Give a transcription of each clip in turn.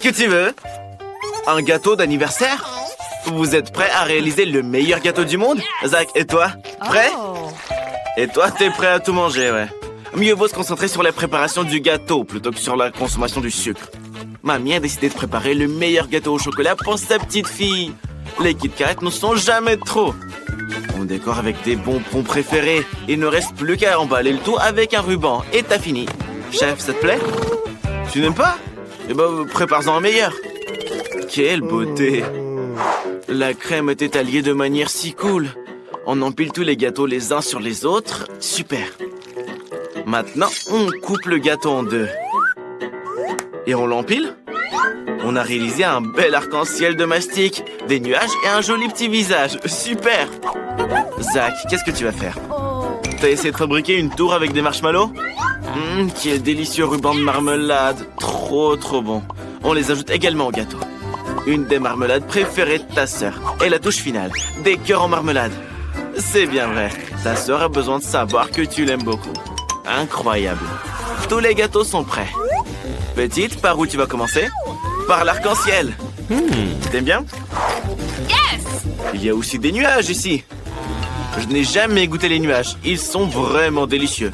que tu veux? Un gâteau d'anniversaire? Vous êtes prêts à réaliser le meilleur gâteau du monde? Zach, et toi? Prêt? Et toi, t'es prêt à tout manger, ouais. Mieux vaut se concentrer sur la préparation du gâteau plutôt que sur la consommation du sucre. Mamie a décidé de préparer le meilleur gâteau au chocolat pour sa petite fille. Les Kit Kat ne sont jamais trop. On décore avec des bonbons préférés. Il ne reste plus qu'à emballer le tout avec un ruban. Et t'as fini. Chef, ça te plaît? Tu n'aimes pas? Eh ben, prépare-en un meilleur. Quelle beauté! La crème est étalée de manière si cool. On empile tous les gâteaux les uns sur les autres. Super. Maintenant, on coupe le gâteau en deux. Et on l'empile? On a réalisé un bel arc-en-ciel de mastic, des nuages et un joli petit visage. Super! Zach, qu'est-ce que tu vas faire? T'as essayé de fabriquer une tour avec des marshmallows? Quel délicieux ruban de marmelade. Trop bon. On les ajoute également au gâteau. Une des marmelades préférées de ta sœur. Et la touche finale, des cœurs en marmelade. C'est bien vrai. Ta sœur a besoin de savoir que tu l'aimes beaucoup. Incroyable. Tous les gâteaux sont prêts. Petite, par où tu vas commencer? Par l'arc-en-ciel. T'aimes bien? Yes! Il y a aussi des nuages ici. Je n'ai jamais goûté les nuages. Ils sont vraiment délicieux.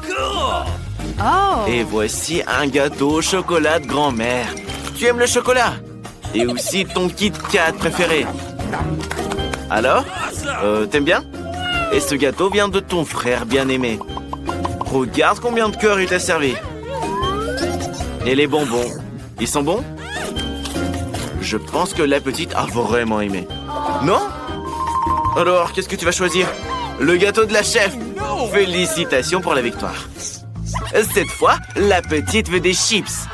Et voici un gâteau au chocolat de grand-mère. Tu aimes le chocolat? Et aussi ton Kit Kat préféré. Alors? T'aimes bien? Et ce gâteau vient de ton frère bien-aimé. Regarde combien de cœurs il t'a servi. Et les bonbons, ils sont bons? Je pense que la petite a vraiment aimé. Non? Alors, qu'est-ce que tu vas choisir? Le gâteau de la chef. Félicitations pour la victoire. Cette fois, la petite veut des chips.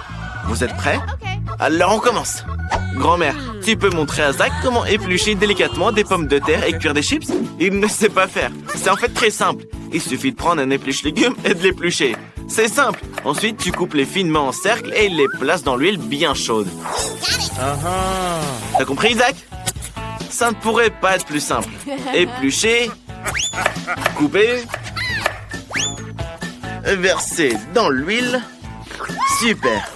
Vous êtes prêts? Alors on commence. Grand-mère, tu peux montrer à Zach comment éplucher délicatement des pommes de terre et cuire des chips? Il ne sait pas faire. C'est en fait très simple. Il suffit de prendre un épluche-légumes et de l'éplucher. C'est simple. Ensuite, tu coupes les finement en cercle et les places dans l'huile bien chaude. T'as compris, Zach? Ça ne pourrait pas être plus simple. Éplucher, couper, verser dans l'huile. Super.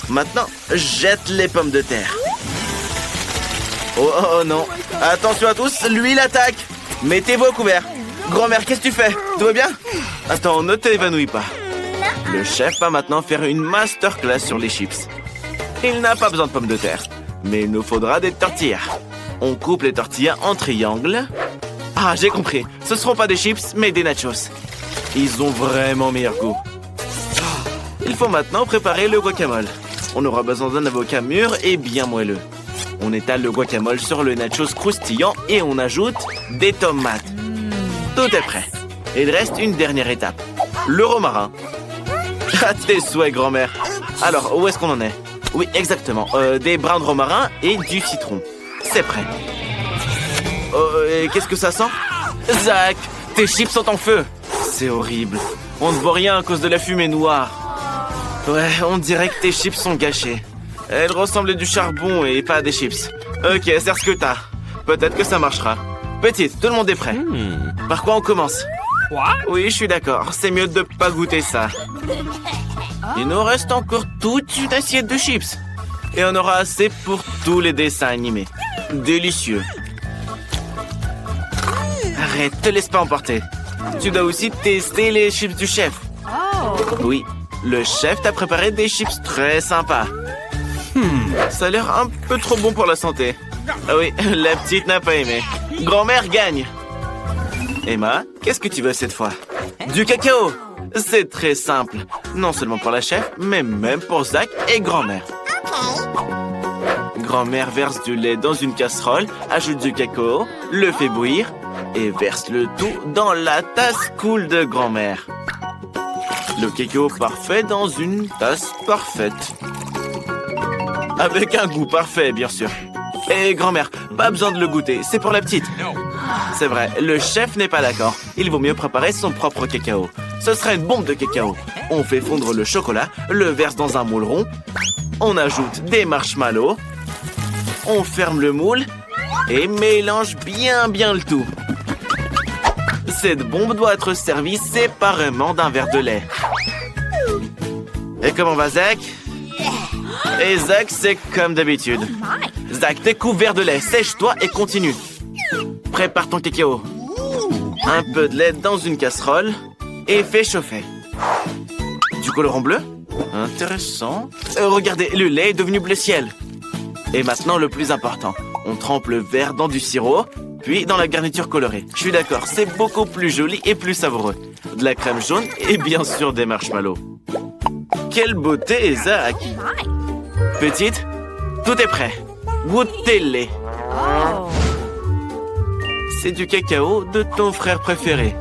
Maintenant, jette les pommes de terre. Oh non. Attention à tous, l'huile attaque. Mettez-vous au couvert. Grand-mère, qu'est-ce que tu fais? Tout va bien? Attends, ne t'évanouis pas. Le chef va maintenant faire une masterclass sur les chips. Il n'a pas besoin de pommes de terre, mais il nous faudra des tortillas. On coupe les tortillas en triangle. Ah, j'ai compris. Ce ne seront pas des chips, mais des nachos. Ils ont vraiment meilleur goût. Il faut maintenant préparer le guacamole. On aura besoin d'un avocat mûr et bien moelleux. On étale le guacamole sur le nachos croustillant et on ajoute des tomates. Tout est prêt. Il reste une dernière étape. Le romarin. À tes souhaits, grand-mère. Alors, où est-ce qu'on en est? Oui, exactement. Des brins de romarin et du citron. C'est prêt. Et qu'est-ce que ça sent? Zach, tes chips sont en feu. C'est horrible. On ne voit rien à cause de la fumée noire. Ouais, on dirait que tes chips sont gâchées. Elles ressemblent à du charbon et pas à des chips. Ok, c'est ce que t'as. Peut-être que ça marchera. Petite, tout le monde est prêt. Par quoi on commence? Oui, je suis d'accord. C'est mieux de pas goûter ça. Il nous reste encore toute une assiette de chips. Et on aura assez pour tous les dessins animés. Délicieux. Arrête, te laisse pas emporter. Tu dois aussi tester les chips du chef. Oui, le chef t'a préparé des chips très sympas. Ça a l'air un peu trop bon pour la santé. Ah oui, la petite n'a pas aimé. Grand-mère gagne. Emma, qu'est-ce que tu veux cette fois? Du cacao. C'est très simple. Non seulement pour la chef, mais même pour Zach et grand-mère. Grand-mère verse du lait dans une casserole, ajoute du cacao, le fait bouillir et verse le tout dans la tasse cool de grand-mère. Le cacao parfait dans une tasse parfaite. Avec un goût parfait, bien sûr. Et grand-mère, pas besoin de le goûter, c'est pour la petite. C'est vrai, le chef n'est pas d'accord. Il vaut mieux préparer son propre cacao. Ce serait une bombe de cacao. On fait fondre le chocolat, le verse dans un moule rond. On ajoute des marshmallows. On ferme le moule et mélange bien le tout. Cette bombe doit être servie séparément d'un verre de lait. Et comment va, Zach? Et Zach, c'est comme d'habitude. Zach, t'es couvert de lait. Sèche-toi et continue. Prépare ton cacao. Un peu de lait dans une casserole et fais chauffer. Du colorant bleu? Intéressant. Regardez, le lait est devenu bleu ciel. Et maintenant, le plus important. On trempe le verre dans du sirop, puis dans la garniture colorée. Je suis d'accord, c'est beaucoup plus joli et plus savoureux. De la crème jaune et bien sûr des marshmallows. Quelle beauté, Zach! Petite, tout est prêt. Goûtez-les. C'est du cacao de ton frère préféré.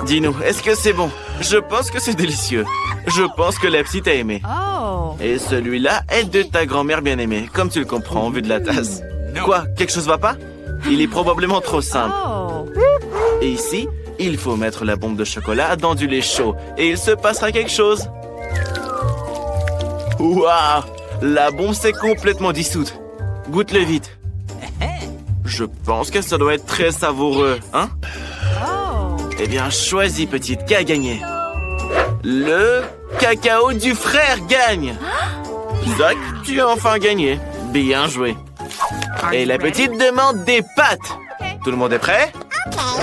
Dis-nous, est-ce que c'est bon? Je pense que c'est délicieux. Je pense que la petite a aimé. Et celui-là est de ta grand-mère bien-aimée, comme tu le comprends, vu de la tasse. Quoi? Quelque chose va pas? Il est probablement trop simple. Et ici, il faut mettre la bombe de chocolat dans du lait chaud. Et il se passera quelque chose. Waouh! La bombe s'est complètement dissoute. Goûte-le vite. Je pense que ça doit être très savoureux, hein? Eh bien, choisis, petite, qui a gagné? Le cacao du frère gagne! Zach, tu as enfin gagné. Bien joué. Et la petite demande des pâtes. Tout le monde est prêt?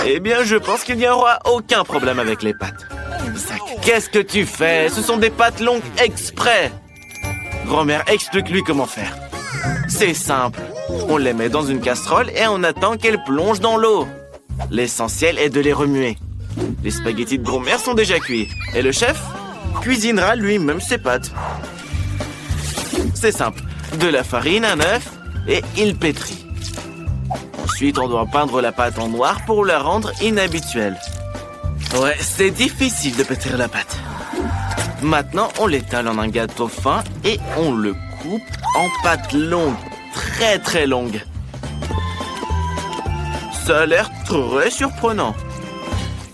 Eh bien, je pense qu'il n'y aura aucun problème avec les pâtes. Zach, qu'est-ce que tu fais? Ce sont des pâtes longues exprès. Grand-mère, explique-lui comment faire. C'est simple. On les met dans une casserole et on attend qu'elles plongent dans l'eau. L'essentiel est de les remuer. Les spaghettis de grand-mère sont déjà cuits. Et le chef cuisinera lui-même ses pâtes. C'est simple. De la farine, un œuf et il pétrit. Ensuite, on doit peindre la pâte en noir pour la rendre inhabituelle. Ouais, c'est difficile de pétrir la pâte. Maintenant, on l'étale en un gâteau fin et on le coupe en pâte longue. Très très longue. Ça a l'air très surprenant.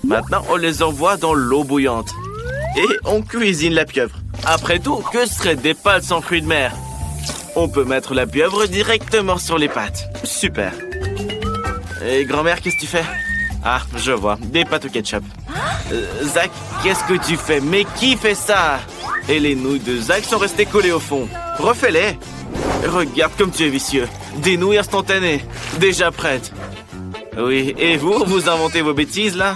Maintenant, on les envoie dans l'eau bouillante. Et on cuisine la pieuvre. Après tout, que seraient des pâtes sans fruits de mer? On peut mettre la pieuvre directement sur les pâtes. Super. Et grand-mère, qu'est-ce que tu fais? Ah, je vois. Des pâtes au ketchup. Zach, qu'est-ce que tu fais? Mais qui fait ça? Et les nouilles de Zach sont restées collées au fond. Refais-les. Regarde comme tu es vicieux. Des nouilles instantanées. Déjà prêtes. Oui, et vous, vous inventez vos bêtises, là?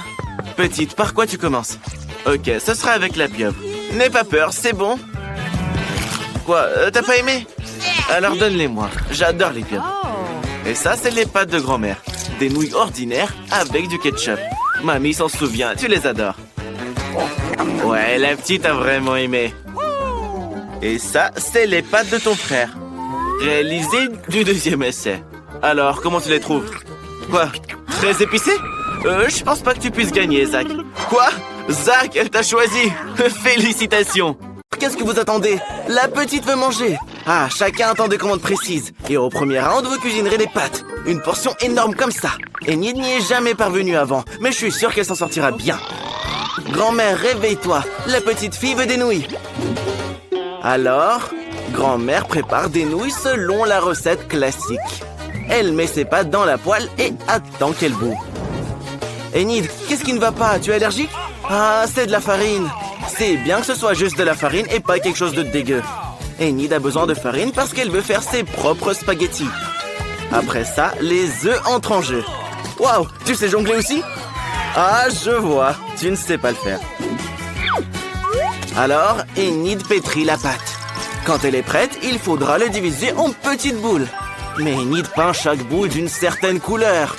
Petite, par quoi tu commences? Ok, ce sera avec la pieuvre. N'aie pas peur, c'est bon. Quoi, t'as pas aimé? Alors donne-les-moi. J'adore les pieuvres. Et ça, c'est les pâtes de grand-mère. Des nouilles ordinaires avec du ketchup. Mamie s'en souvient, tu les adores. Ouais, la petite a vraiment aimé. Et ça, c'est les pâtes de ton frère. Réalisées du deuxième essai. Alors, comment tu les trouves? Quoi? Très épicé? Je pense pas que tu puisses gagner, Zach. Quoi? Zach, elle t'a choisi. Félicitations. Qu'est-ce que vous attendez? La petite veut manger. Ah, chacun attend des commandes précises. Et au premier round, vous cuisinerez des pâtes. Une portion énorme comme ça. Et n'y est jamais parvenue avant. Mais je suis sûr qu'elle s'en sortira bien. Grand-mère, réveille-toi. La petite fille veut des nouilles. Alors, grand-mère prépare des nouilles selon la recette classique. Elle met ses pâtes dans la poêle et attend qu'elle bout. Enid, qu'est-ce qui ne va pas? Tu es allergique? Ah, c'est de la farine. C'est bien que ce soit juste de la farine et pas quelque chose de dégueu. Enid a besoin de farine parce qu'elle veut faire ses propres spaghettis. Après ça, les œufs entrent en jeu. Waouh, tu sais jongler aussi? Ah, je vois, tu ne sais pas le faire. Alors, Enid pétrit la pâte. Quand elle est prête, il faudra le diviser en petites boules. Mais Enid peint chaque bout d'une certaine couleur.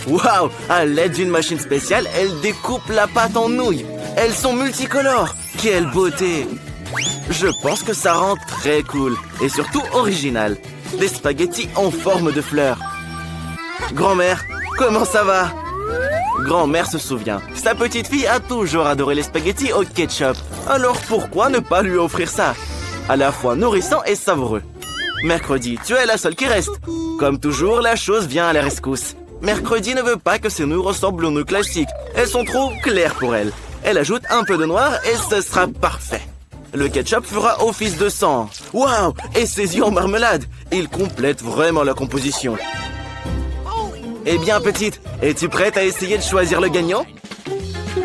Waouh! À l'aide d'une machine spéciale, elle découpe la pâte en nouilles. Elles sont multicolores. Quelle beauté! Je pense que ça rend très cool. Et surtout original. Des spaghettis en forme de fleurs. Grand-mère, comment ça va? Grand-mère se souvient. Sa petite fille a toujours adoré les spaghettis au ketchup. Alors pourquoi ne pas lui offrir ça? À la fois nourrissant et savoureux. Mercredi, tu es la seule qui reste. Comme toujours, la chose vient à la rescousse. Mercredi ne veut pas que ses nouilles ressemblent aux nouilles classiques. Elles sont trop claires pour elle. Elle ajoute un peu de noir et ce sera parfait. Le ketchup fera office de sang. Waouh! Et ses yeux en marmelade. Il complète vraiment la composition. Eh bien, petite, es-tu prête à essayer de choisir le gagnant?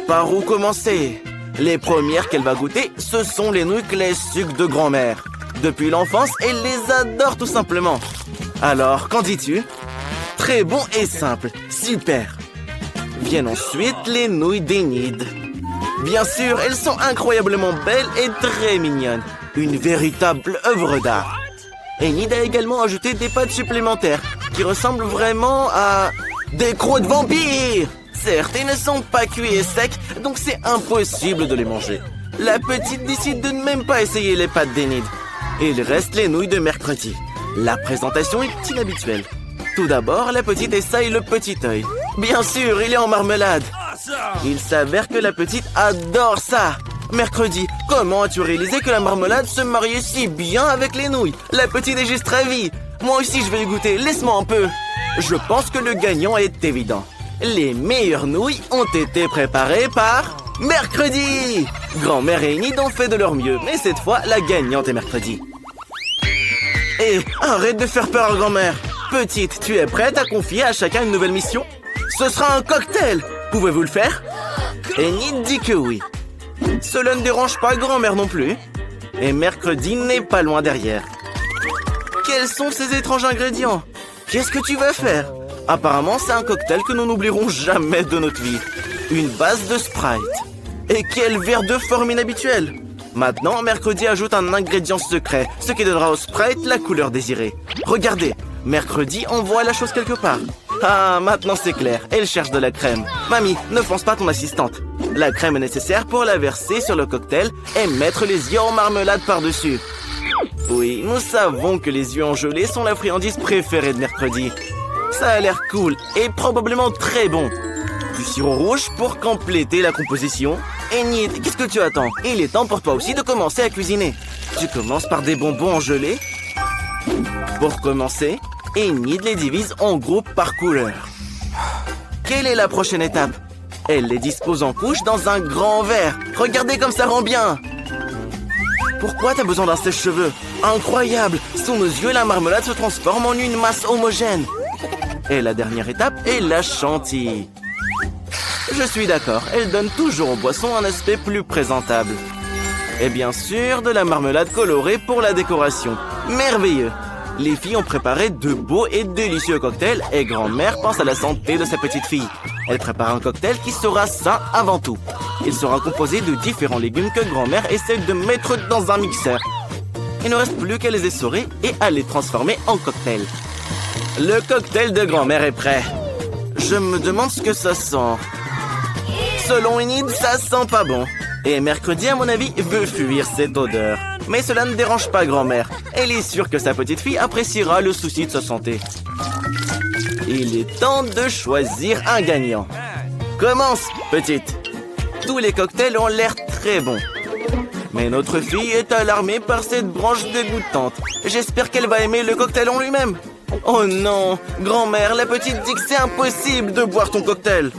Par où commencer? Les premières qu'elle va goûter, ce sont les nouilles classiques de grand-mère. Depuis l'enfance, elle les adore tout simplement. Alors, qu'en dis-tu? Très bon et simple. Super. Viennent ensuite les nouilles d'Enid. Bien sûr, elles sont incroyablement belles et très mignonnes. Une véritable œuvre d'art. Enid a également ajouté des pâtes supplémentaires qui ressemblent vraiment à des croûtes de vampires. Certes, ils ne sont pas cuits et secs, donc c'est impossible de les manger. La petite décide de ne même pas essayer les pâtes d'Enid. Il reste les nouilles de mercredi. La présentation est inhabituelle. Tout d'abord, la petite essaye le petit œil. Bien sûr, il est en marmelade. Il s'avère que la petite adore ça. Mercredi, comment as-tu réalisé que la marmelade se mariait si bien avec les nouilles? La petite est juste ravie. Moi aussi, je vais y goûter. Laisse-moi un peu. Je pense que le gagnant est évident. Les meilleures nouilles ont été préparées par Mercredi. Grand-mère et Enid ont fait de leur mieux, mais cette fois, la gagnante est Mercredi. Hé, arrête de faire peur à grand-mère. Petite, tu es prête à confier à chacun une nouvelle mission? Ce sera un cocktail. Pouvez-vous le faire? Enid dit que oui. Cela ne dérange pas grand-mère non plus. Et Mercredi n'est pas loin derrière. Quels sont ces étranges ingrédients? Qu'est-ce que tu vas faire? Apparemment, c'est un cocktail que nous n'oublierons jamais de notre vie. Une base de Sprite. Et quel verre de forme inhabituelle! Maintenant, Mercredi ajoute un ingrédient secret, ce qui donnera au Sprite la couleur désirée. Regardez, Mercredi envoie la chose quelque part. Ah, maintenant c'est clair, elle cherche de la crème. Mamie, ne fonce pas ton assistante. La crème est nécessaire pour la verser sur le cocktail et mettre les yeux en marmelade par-dessus. Oui, nous savons que les yeux en gelée sont la friandise préférée de Mercredi. Ça a l'air cool et probablement très bon. Du sirop rouge pour compléter la composition. Enid, qu'est-ce que tu attends? Il est temps pour toi aussi de commencer à cuisiner. Tu commences par des bonbons en gelée. Pour commencer, Enid les divise en groupes par couleur. Quelle est la prochaine étape? Elle les dispose en couches dans un grand verre. Regardez comme ça rend bien. Pourquoi t'as besoin d'un sèche-cheveux? Incroyable! Sous nos yeux, la marmelade se transforme en une masse homogène. Et la dernière étape est la chantilly. Je suis d'accord, elle donne toujours aux boissons un aspect plus présentable. Et bien sûr, de la marmelade colorée pour la décoration. Merveilleux! Les filles ont préparé de beaux et délicieux cocktails et grand-mère pense à la santé de sa petite fille. Elle prépare un cocktail qui sera sain avant tout. Il sera composé de différents légumes que grand-mère essaie de mettre dans un mixeur. Il ne reste plus qu'à les essorer et à les transformer en cocktail. Le cocktail de grand-mère est prêt. Je me demande ce que ça sent. Selon Enid, ça sent pas bon. Et Mercredi, à mon avis, veut fuir cette odeur. Mais cela ne dérange pas grand-mère. Elle est sûre que sa petite fille appréciera le souci de sa santé. Il est temps de choisir un gagnant. Commence, petite. Tous les cocktails ont l'air très bons. Mais notre fille est alarmée par cette branche dégoûtante. J'espère qu'elle va aimer le cocktail en lui-même. Oh non, grand-mère, la petite dit que c'est impossible de boire ton cocktail.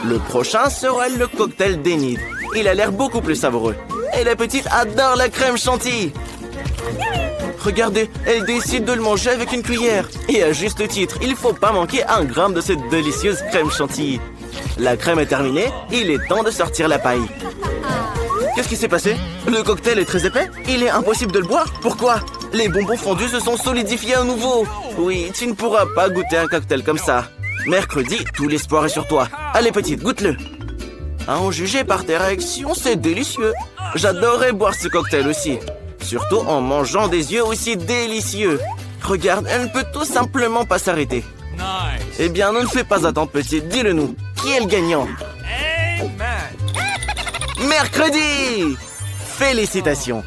Le prochain sera le cocktail d'Enid. Il a l'air beaucoup plus savoureux. Et la petite adore la crème chantilly. Regardez, elle décide de le manger avec une cuillère. Et à juste titre, il faut pas manquer un gramme de cette délicieuse crème chantilly. La crème est terminée, il est temps de sortir la paille. Qu'est-ce qui s'est passé? Le cocktail est très épais? Il est impossible de le boire? Pourquoi? Les bonbons fondus se sont solidifiés à nouveau. Oui, tu ne pourras pas goûter un cocktail comme ça. Mercredi, tout l'espoir est sur toi. Allez petite, goûte-le. À en juger par tes réactions, c'est délicieux. J'adorerais boire ce cocktail aussi. Surtout en mangeant des yeux aussi délicieux. Regarde, elle ne peut tout simplement pas s'arrêter. Eh bien, ne fais pas attendre petite, dis-le nous. Qui est le gagnant? Mercredi! Félicitations!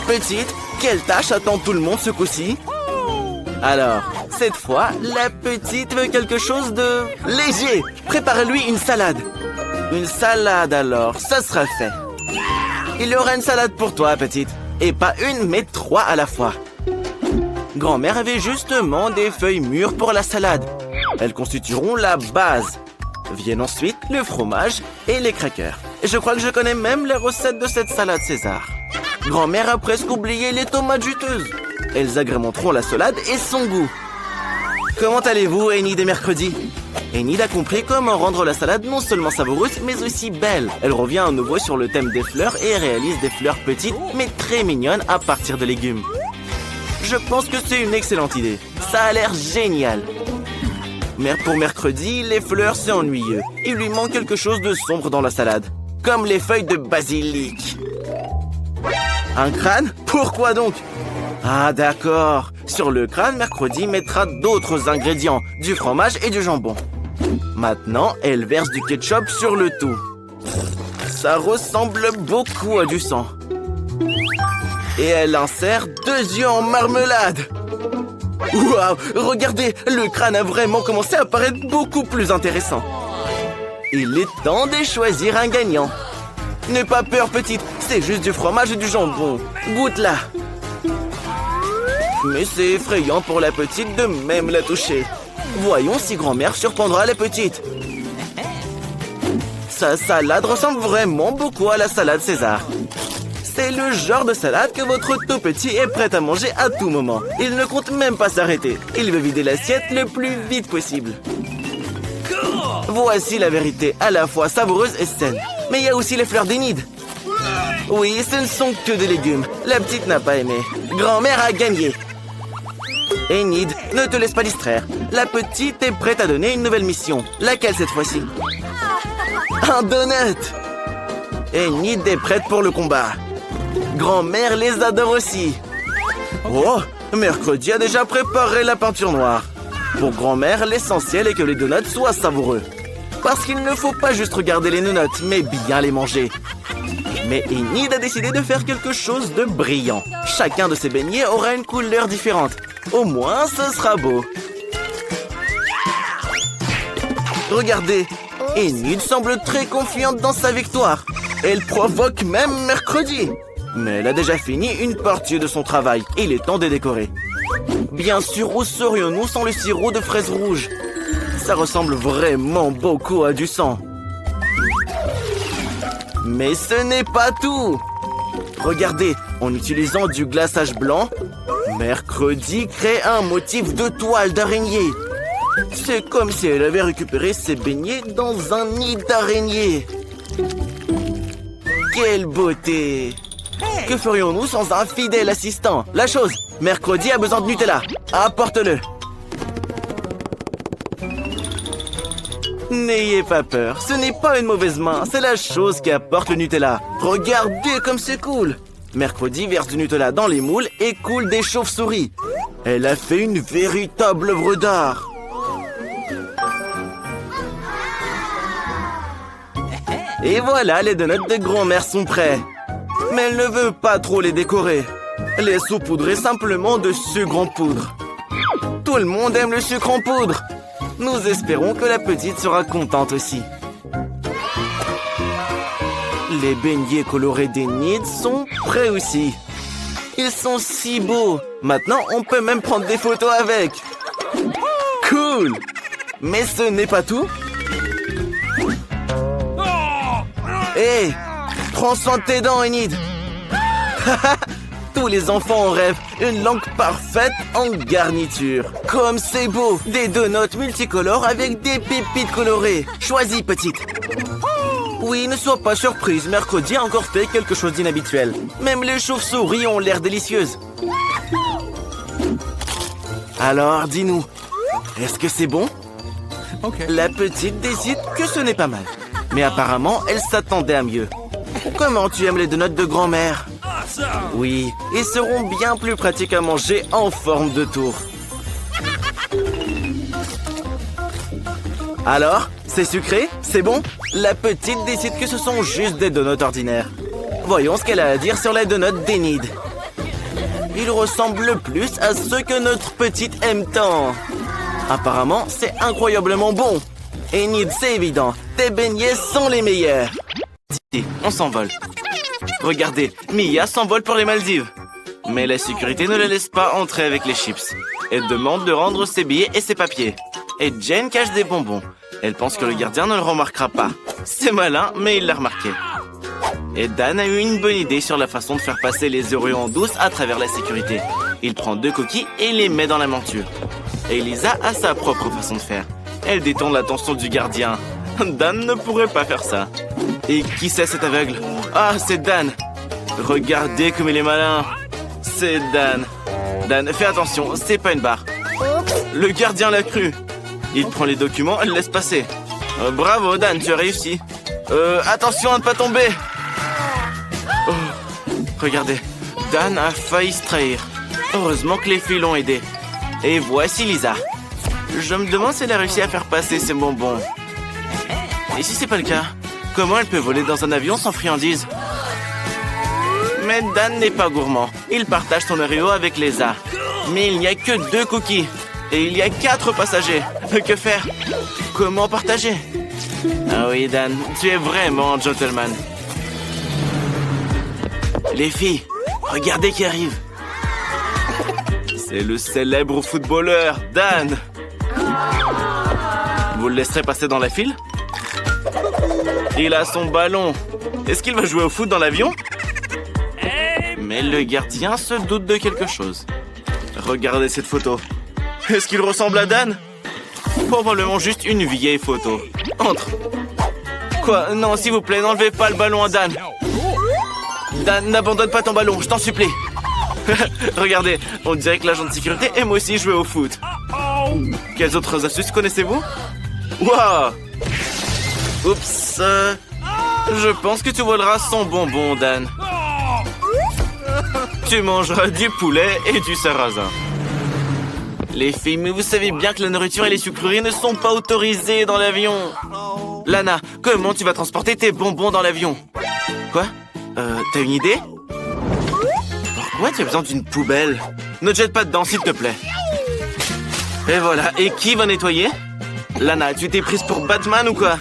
Petite, quelle tâche attend tout le monde ce coup-ci? Alors, cette fois, la petite veut quelque chose de léger. Prépare-lui une salade. Une salade alors, ça sera fait. Il y aura une salade pour toi, petite. Et pas une, mais 3 à la fois. Grand-mère avait justement des feuilles mûres pour la salade. Elles constitueront la base. Viennent ensuite le fromage et les crackers. Et je crois que je connais même les recettes de cette salade César. Grand-mère a presque oublié les tomates juteuses. Elles agrémenteront la salade et son goût. Comment allez-vous, Enid et Mercredi? Enid a compris comment rendre la salade non seulement savoureuse, mais aussi belle. Elle revient à nouveau sur le thème des fleurs et réalise des fleurs petites, mais très mignonnes à partir de légumes. Je pense que c'est une excellente idée. Ça a l'air génial. Mais pour mercredi, les fleurs, c'est ennuyeux. Il lui manque quelque chose de sombre dans la salade. Comme les feuilles de basilic. Un crâne? Pourquoi donc? Ah d'accord. Sur le crâne, mercredi mettra d'autres ingrédients. Du fromage et du jambon. Maintenant, elle verse du ketchup sur le tout. Ça ressemble beaucoup à du sang. Et elle insère 2 yeux en marmelade. Waouh! Regardez, le crâne a vraiment commencé à paraître beaucoup plus intéressant. Il est temps de choisir un gagnant. N'aie pas peur, petite, c'est juste du fromage et du jambon. Goûte-la. Mais c'est effrayant pour la petite de même la toucher. Voyons si grand-mère surprendra la petite. Sa salade ressemble vraiment beaucoup à la salade César. C'est le genre de salade que votre tout petit est prêt à manger à tout moment. Il ne compte même pas s'arrêter. Il veut vider l'assiette le plus vite possible. Voici la vérité, à la fois savoureuse et saine. Mais il y a aussi les fleurs d'Enid. Oui, ce ne sont que des légumes. La petite n'a pas aimé. Grand-mère a gagné. Enid, ne te laisse pas distraire. La petite est prête à donner une nouvelle mission. Laquelle cette fois-ci? Un donut! Enid est prête pour le combat. Grand-mère les adore aussi. Oh, mercredi a déjà préparé la peinture noire. Pour grand-mère, l'essentiel est que les donuts soient savoureux. Parce qu'il ne faut pas juste regarder les donuts, mais bien les manger. Mais Enid a décidé de faire quelque chose de brillant. Chacun de ses beignets aura une couleur différente. Au moins, ce sera beau. Regardez, Enid semble très confiante dans sa victoire. Elle provoque même mercredi. Mais elle a déjà fini une partie de son travail. Il est temps de décorer. Bien sûr, où serions-nous sans le sirop de fraises rouges? Ça ressemble vraiment beaucoup à du sang. Mais ce n'est pas tout. Regardez, en utilisant du glaçage blanc, mercredi crée un motif de toile d'araignée. C'est comme si elle avait récupéré ses beignets dans un nid d'araignée. Quelle beauté! Que ferions-nous sans un fidèle assistant? La chose, mercredi a besoin de Nutella. Apporte-le. N'ayez pas peur, ce n'est pas une mauvaise main, c'est la chose qui apporte le Nutella. Regardez comme c'est cool. Mercredi verse du Nutella dans les moules et coule des chauves-souris. Elle a fait une véritable œuvre d'art. Et voilà, les donuts de grand-mère sont prêts. Mais elle ne veut pas trop les décorer. Les saupoudrer simplement de sucre en poudre. Tout le monde aime le sucre en poudre. Nous espérons que la petite sera contente aussi. Les beignets colorés d'Enid sont prêts aussi. Ils sont si beaux. Maintenant, on peut même prendre des photos avec. Cool! Mais ce n'est pas tout. Hé! Prends soin de tes dents, Enid. Tous les enfants en rêvent. Une langue parfaite en garniture. Comme c'est beau. Des donuts multicolores avec des pépites colorées. Choisis, petite. Oui, ne sois pas surprise. Mercredi a encore fait quelque chose d'inhabituel. Même les chauves-souris ont l'air délicieuses. Alors, dis-nous. Est-ce que c'est bon? La petite décide que ce n'est pas mal. Mais apparemment, elle s'attendait à mieux. Comment tu aimes les donuts de grand-mère? Oui, ils seront bien plus pratiques à manger en forme de tour. Alors, c'est sucré? C'est bon? La petite décide que ce sont juste des donuts ordinaires. Voyons ce qu'elle a à dire sur les donuts d'Enid. Ils ressemblent plus à ceux que notre petite aime tant. Apparemment, c'est incroyablement bon. Enid, c'est évident. Tes beignets sont les meilleurs. On s'envole. Regardez, Mia s'envole pour les Maldives. Mais la sécurité ne la laisse pas entrer avec les chips. Elle demande de rendre ses billets et ses papiers. Et Jane cache des bonbons. Elle pense que le gardien ne le remarquera pas. C'est malin, mais il l'a remarqué. Et Dan a eu une bonne idée sur la façon de faire passer les Oreos en douce à travers la sécurité. Il prend 2 coquilles et les met dans la monture. Et Elisa a sa propre façon de faire. Elle détourne l'attention du gardien. Dan ne pourrait pas faire ça. Et qui c'est cet aveugle? Ah, c'est Dan. Regardez comme il est malin. C'est Dan. Dan, fais attention, c'est pas une barre. Le gardien l'a cru. Il prend les documents, elle laisse passer. Bravo, Dan, tu as réussi. Attention à ne pas tomber. Oh, regardez, Dan a failli se trahir. Heureusement que les filles l'ont aidé. Et voici Lisa. Je me demande si elle a réussi à faire passer ses bonbons. Et si c'est pas le cas, comment elle peut voler dans un avion sans friandises? Mais Dan n'est pas gourmand. Il partage son Oreo avec Lisa. Mais il n'y a que 2 cookies. Et il y a 4 passagers. Que faire? Comment partager? Ah oui, Dan, tu es vraiment un gentleman. Les filles, regardez qui arrive. C'est le célèbre footballeur, Dan. Vous le laisserez passer dans la file? Il a son ballon. Est-ce qu'il va jouer au foot dans l'avion? Mais le gardien se doute de quelque chose. Regardez cette photo. Est-ce qu'il ressemble à Dan? Probablement juste une vieille photo. Entre. Quoi? Non, s'il vous plaît, n'enlevez pas le ballon à Dan. Dan, n'abandonne pas ton ballon, je t'en supplie. Regardez, on dirait que l'agent de sécurité aime aussi jouer au foot. Quelles autres astuces connaissez-vous? Waouh! Oups. Je pense que tu voleras son bonbon, Dan. Tu mangeras du poulet et du sarrasin. Les filles, mais vous savez bien que la nourriture et les sucreries ne sont pas autorisées dans l'avion. Lana, comment tu vas transporter tes bonbons dans l'avion? Quoi? T'as une idée? Pourquoi tu as besoin d'une poubelle? Ne te jette pas dedans, s'il te plaît. Et voilà, et qui va nettoyer? Lana, tu t'es prise pour Batman ou quoi?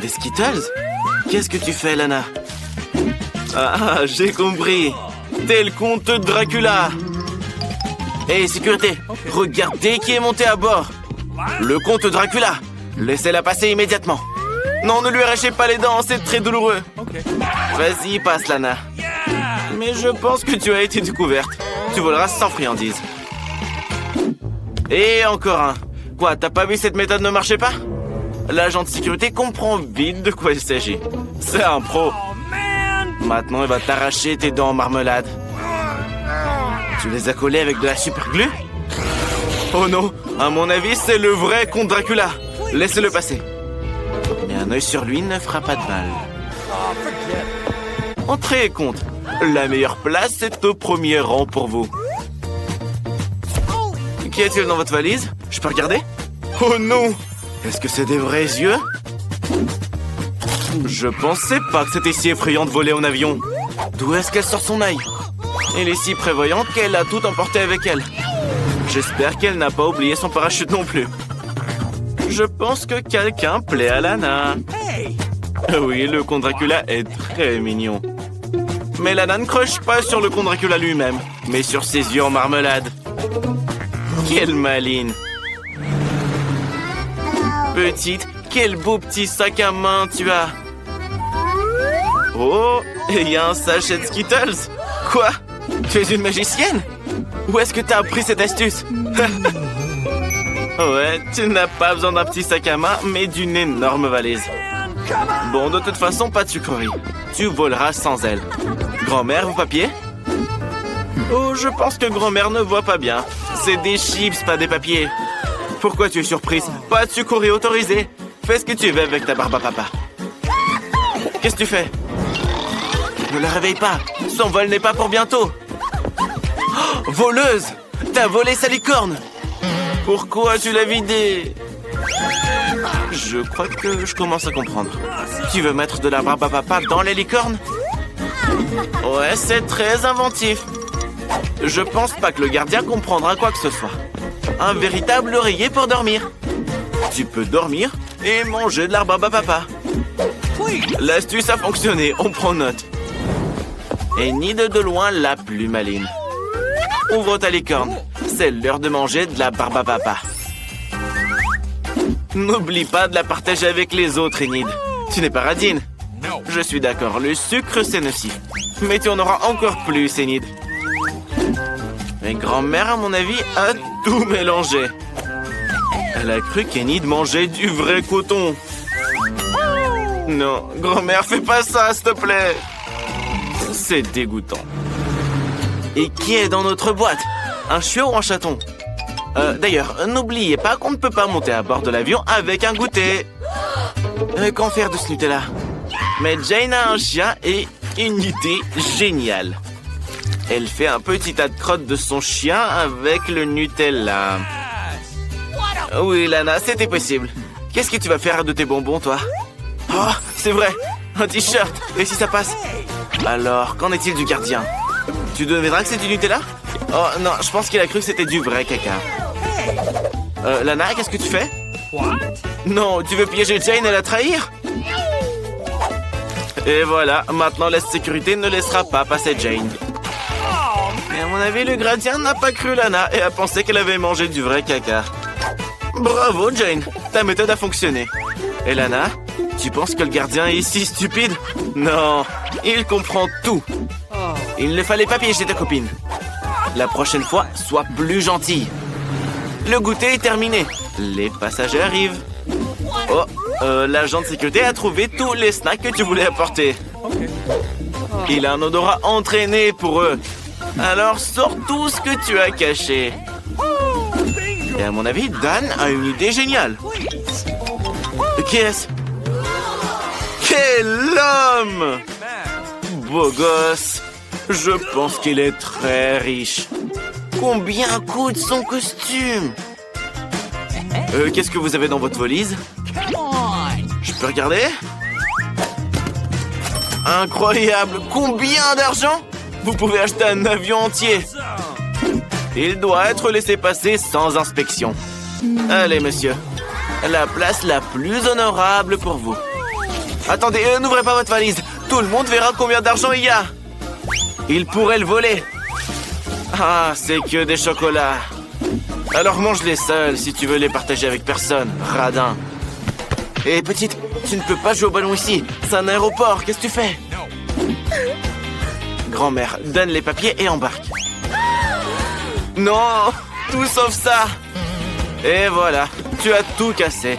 Des Skittles? Qu'est-ce que tu fais, Lana? Ah, j'ai compris. T'es le comte Dracula. Hé, sécurité, regardez qui est monté à bord. Le comte Dracula. Laissez-la passer immédiatement. Non, ne lui arrachez pas les dents, c'est très douloureux. Vas-y, passe, Lana. Mais je pense que tu as été découverte. Tu voleras sans friandises. Et encore un. Quoi, t'as pas vu cette méthode ne marchait pas? L'agent de sécurité comprend vite de quoi il s'agit. C'est un pro. Maintenant, il va t'arracher tes dents en marmelade. Tu les as collées avec de la super glue? Oh non, à mon avis, c'est le vrai comte Dracula. Laissez-le passer. Mais un œil sur lui ne fera pas de mal. Entrez, comte. La meilleure place est au premier rang pour vous. Qu'y a-t-il dans votre valise? Je peux regarder? Oh non! Est-ce que c'est des vrais yeux? Je pensais pas que c'était si effrayant de voler en avion. D'où est-ce qu'elle sort son œil? Elle est si prévoyante qu'elle a tout emporté avec elle. J'espère qu'elle n'a pas oublié son parachute non plus. Je pense que quelqu'un plaît à Lana. Oui, le comte Dracula est très mignon. Mais Lana ne croche pas sur le comte Dracula lui-même, mais sur ses yeux en marmelade. Quelle maline. Petite, quel beau petit sac à main tu as. Oh, il y a un sachet de Skittles. Quoi? Tu es une magicienne? Où est-ce que tu as appris cette astuce? Ouais, tu n'as pas besoin d'un petit sac à main, mais d'une énorme valise. Bon, de toute façon, pas de sucrerie. Tu voleras sans elle. Grand-mère, vos papiers? Oh, je pense que grand-mère ne voit pas bien. C'est des chips, pas des papiers. Pourquoi tu es surprise? Pas de sucrerie autorisée. Fais ce que tu veux avec ta barbe à papa. Qu'est-ce que tu fais? Ne la réveille pas. Son vol n'est pas pour bientôt. Oh, voleuse! T'as volé sa licorne! Pourquoi tu l'as vidée? Je crois que je commence à comprendre. Tu veux mettre de la barbe à papa dans les licornes? Ouais, c'est très inventif. Je pense pas que le gardien comprendra quoi que ce soit. Un véritable oreiller pour dormir. Tu peux dormir et manger de la barbe à papa. L'astuce a fonctionné, on prend note. Et Enid de loin la plus maline. Ouvre ta licorne. C'est l'heure de manger de la barbe à papa. N'oublie pas de la partager avec les autres, Enid. Tu n'es pas radine. Je suis d'accord, le sucre c'est nocif. Mais tu en auras encore plus, Enid. Mais grand-mère, à mon avis, a tout mélangé. Elle a cru qu'Enid mangeait du vrai coton. Non, grand-mère, fais pas ça, s'il te plaît. C'est dégoûtant. Et qui est dans notre boîte? Un chiot ou un chaton? D'ailleurs, n'oubliez pas qu'on ne peut pas monter à bord de l'avion avec un goûter. Qu'en faire de ce Nutella? Mais Jane a un chien et une idée géniale. Elle fait un petit tas de crottes de son chien avec le Nutella. Oui, Lana, c'était possible. Qu'est-ce que tu vas faire de tes bonbons, toi? Oh, c'est vrai, un t-shirt. Et si ça passe? Alors, qu'en est-il du gardien? Tu devineras que c'est du Nutella? Oh non, je pense qu'il a cru que c'était du vrai caca. Lana, qu'est-ce que tu fais? Non, tu veux piéger Jane et la trahir? Et voilà, maintenant la sécurité ne laissera pas passer Jane. Mais à mon avis, le gardien n'a pas cru Lana et a pensé qu'elle avait mangé du vrai caca. Bravo, Jane, ta méthode a fonctionné. Et Lana, tu penses que le gardien est si stupide? Non, il comprend tout. Il ne fallait pas piéger ta copine. La prochaine fois, sois plus gentille. Le goûter est terminé. Les passagers arrivent. Oh, l'agent de sécurité a trouvé tous les snacks que tu voulais apporter. Il a un odorat entraîné pour eux. Alors sors tout ce que tu as caché. Et à mon avis, Dan a une idée géniale. Qui est-ce? Quel homme! Beau gosse. Je pense qu'il est très riche. Combien coûte son costume? Qu'est-ce que vous avez dans votre valise? Je peux regarder? Incroyable! Combien d'argent? Vous pouvez acheter un avion entier. Il doit être laissé passer sans inspection. Allez, monsieur. La place la plus honorable pour vous. Attendez, n'ouvrez pas votre valise. Tout le monde verra combien d'argent il y a. Il pourrait le voler. Ah, c'est que des chocolats. Alors mange-les seuls si tu veux les partager avec personne, radin. Hé, petite, tu ne peux pas jouer au ballon ici. C'est un aéroport, qu'est-ce que tu fais? Grand-mère, donne les papiers et embarque. Non, tout sauf ça. Et voilà, tu as tout cassé.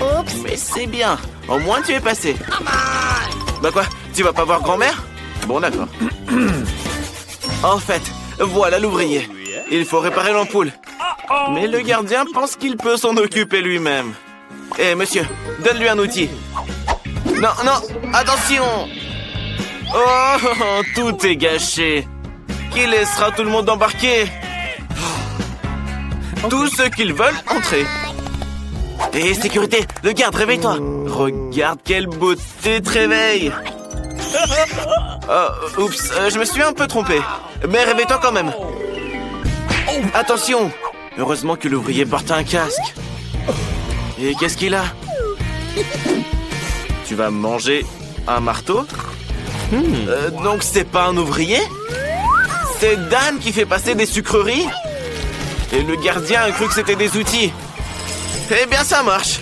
Oups. Mais c'est bien, au moins tu es passé. Bah quoi, tu vas pas voir grand-mère? Bon, d'accord. En fait, voilà l'ouvrier. Il faut réparer l'ampoule. Mais le gardien pense qu'il peut s'en occuper lui-même. Eh, monsieur, donne-lui un outil. Non, non, attention! Oh, tout est gâché. Qui laissera tout le monde embarquer? Tous ceux qu'ils veulent entrer. Et sécurité, le garde, réveille-toi. Regarde quelle beauté te réveille. Oups, je me suis un peu trompé. Mais réveille-toi quand même. Attention. Heureusement que l'ouvrier porte un casque. Et qu'est-ce qu'il a? Tu vas manger un marteau? Donc c'est pas un ouvrier? C'est Dan qui fait passer des sucreries? Et le gardien a cru que c'était des outils. Eh bien ça marche.